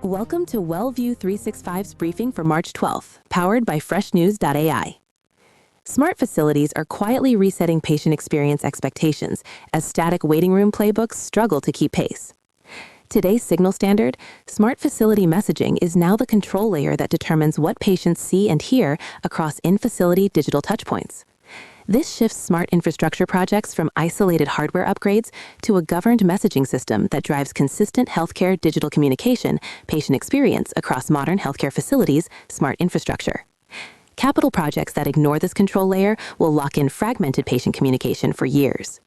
Welcome to WellView 365's briefing for March 12th, powered by freshnews.ai. Smart facilities are quietly resetting patient experience expectations as static waiting room playbooks struggle to keep pace. Today's signal standard, smart facility messaging is now the control layer that determines what patients see and hear across in-facility digital touchpoints. This shifts smart infrastructure projects from isolated hardware upgrades to a governed messaging system that drives consistent healthcare digital communication, patient experience across modern healthcare facilities' smart infrastructure. Capital projects that ignore this control layer will lock in fragmented patient communication for years.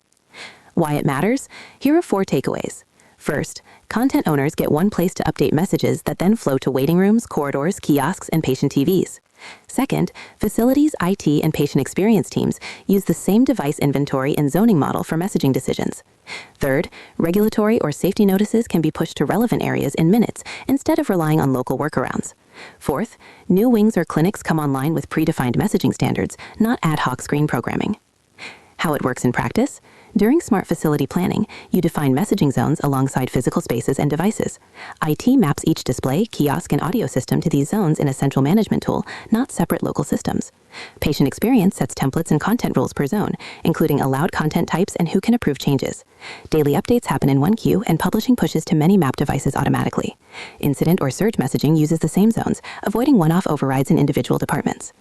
Why it matters? Here are 4 takeaways. First, content owners get one place to update messages that then flow to waiting rooms, corridors, kiosks, and patient TVs. Second, facilities, IT, and patient experience teams use the same device inventory and zoning model for messaging decisions. Third, regulatory or safety notices can be pushed to relevant areas in minutes instead of relying on local workarounds. Fourth, new wings or clinics come online with predefined messaging standards, not ad hoc screen programming. How it works in practice? During smart facility planning, you define messaging zones alongside physical spaces and devices. IT maps each display, kiosk, and audio system to these zones in a central management tool, not separate local systems. Patient experience sets templates and content rules per zone, including allowed content types and who can approve changes. Daily updates happen in one queue, and publishing pushes to many map devices automatically. Incident or surge messaging uses the same zones, avoiding one-off overrides in individual departments.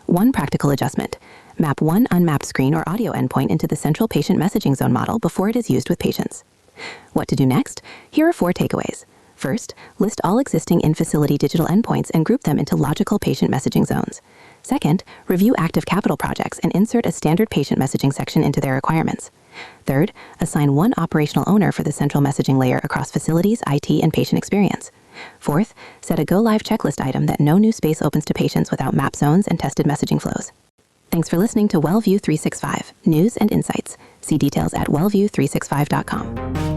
One practical adjustment. Map one unmapped screen or audio endpoint into the central patient messaging zone model before it is used with patients. What to do next? Here are 4 takeaways. First, list all existing in-facility digital endpoints and group them into logical patient messaging zones. Second, review active capital projects and insert a standard patient messaging section into their requirements. Third, assign one operational owner for the central messaging layer across facilities, IT, and patient experience. Fourth, set a go-live checklist item that no new space opens to patients without map zones and tested messaging flows. Thanks for listening to WellView 365, News and Insights. See details at wellview365.com.